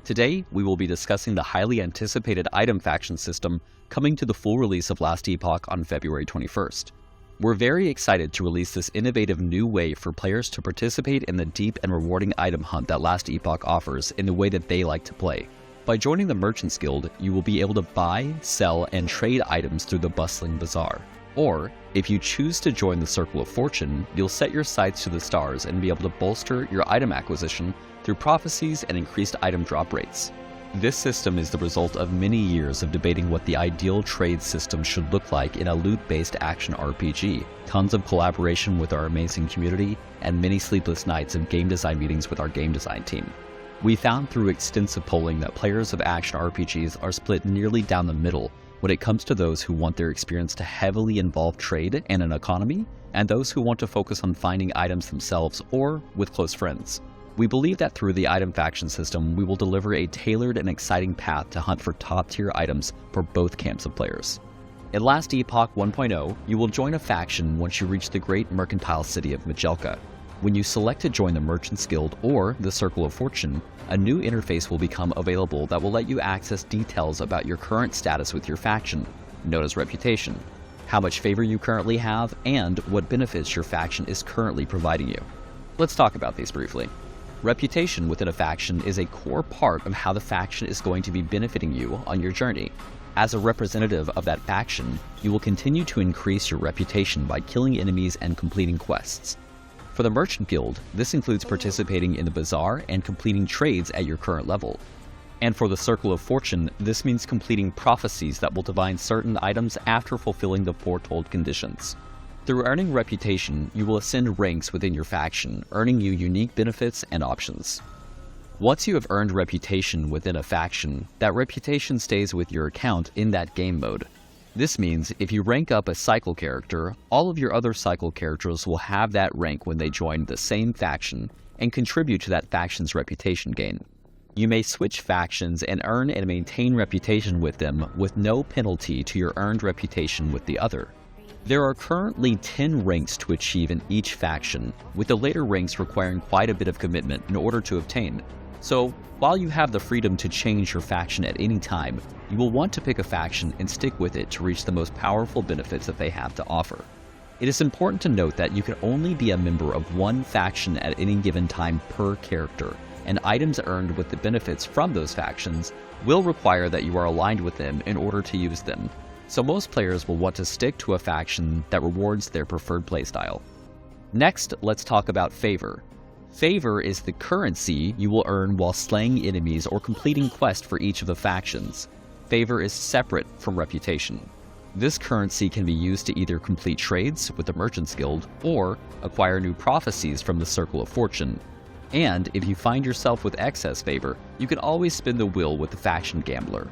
Today, we will be discussing the highly anticipated item faction system coming to the full release of Lastepoch on February 21st. We're very excited to release this innovative new way for players to participate in the deep and rewarding item hunt that Lastepoch offers in the way that they like to play. By joining the Merchants Guild, you will be able to buy, sell, and trade items through the bustling bazaar. Or, if you choose to join the Circle of Fortune, you'll set your sights to the stars and be able to bolster your item acquisition through prophecies and increased item drop rates. This system is the result of many years of debating what the ideal trade system should look like in a loot-based action RPG, tons of collaboration with our amazing community, and many sleepless nights of game design meetings with our game design team. We found through extensive polling that players of action RPGs are split nearly down the middle when it comes to those who want their experience to heavily involve trade and an economy, and those who want to focus on finding items themselves or with close friends. We believe that through the item faction system, we will deliver a tailored and exciting path to hunt for top-tier items for both camps of players. In Lastepoch 1.0, you will join a faction once you reach the great mercantile city of Majelka. When you select to join the Merchants Guild or the Circle of Fortune, a new interface will become available that will let you access details about your current status with your faction, known as reputation, how much favor you currently have, and what benefits your faction is currently providing you. Let's talk about these briefly. Reputation within a faction is a core part of how the faction is going to be benefiting you on your journey. As a representative of that faction, you will continue to increase your reputation by killing enemies and completing quests. For the Merchant Guild, this includes participating in the bazaar and completing trades at your current level. And for the Circle of Fortune, this means completing prophecies that will divine certain items after fulfilling the foretold conditions. Through earning reputation, you will ascend ranks within your faction, earning you unique benefits and options. Once you have earned reputation within a faction, that reputation stays with your account in that game mode. This means if you rank up a cycle character, all of your other cycle characters will have that rank when they join the same faction and contribute to that faction's reputation gain. You may switch factions and earn and maintain reputation with them with no penalty to your earned reputation with the other. There are currently 10 ranks to achieve in each faction, with the later ranks requiring quite a bit of commitment in order to obtain. So, while you have the freedom to change your faction at any time, you will want to pick a faction and stick with it to reach the most powerful benefits that they have to offer. It is important to note that you can only be a member of one faction at any given time per character, and items earned with the benefits from those factions will require that you are aligned with them in order to use them. So most players will want to stick to a faction that rewards their preferred playstyle. Next, let's talk about favor. Favor is the currency you will earn while slaying enemies or completing quests for each of the factions. Favor is separate from reputation. This currency can be used to either complete trades with the Merchants Guild or acquire new prophecies from the Circle of Fortune. And if you find yourself with excess favor, you can always spin the wheel with the faction gambler.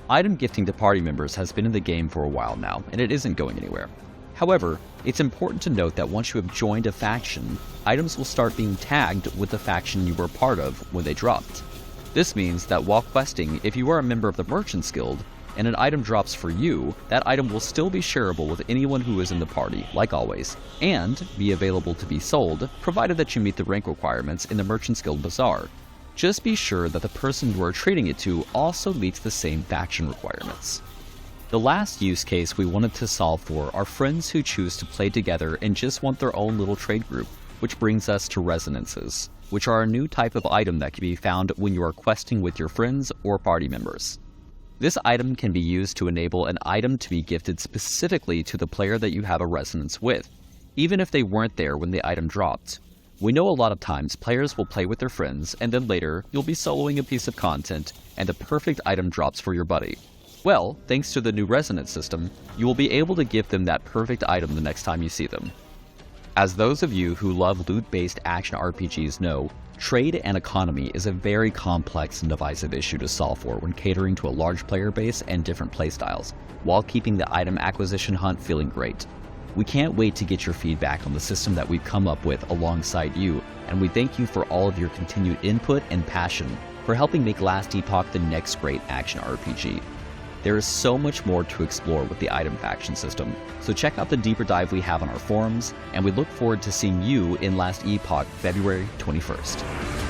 Item gifting to party members has been in the game for a while now, and it isn't going anywhere. However, it's important to note that once you have joined a faction, items will start being tagged with the faction you were part of when they dropped. This means that while questing, if you are a member of the Merchants Guild, and an item drops for you, that item will still be shareable with anyone who is in the party, like always, and be available to be sold, provided that you meet the rank requirements in the Merchants Guild Bazaar. Just be sure that the person you are trading it to also meets the same faction requirements. The last use case we wanted to solve for are friends who choose to play together and just want their own little trade group, which brings us to resonances, which are a new type of item that can be found when you are questing with your friends or party members. This item can be used to enable an item to be gifted specifically to the player that you have a resonance with, even if they weren't there when the item dropped. We know a lot of times players will play with their friends and then later you'll be soloing a piece of content and the perfect item drops for your buddy. Well, thanks to the new resonance system, you will be able to give them that perfect item the next time you see them. As those of you who love loot-based action RPGs know, trade and economy is a very complex and divisive issue to solve for when catering to a large player base and different playstyles, while keeping the item acquisition hunt feeling great. We can't wait to get your feedback on the system that we've come up with alongside you, and we thank you for all of your continued input and passion for helping make Lastepoch the next great action RPG. There is so much more to explore with the item faction system, so check out the deeper dive we have on our forums, and we look forward to seeing you in Lastepoch February 21st.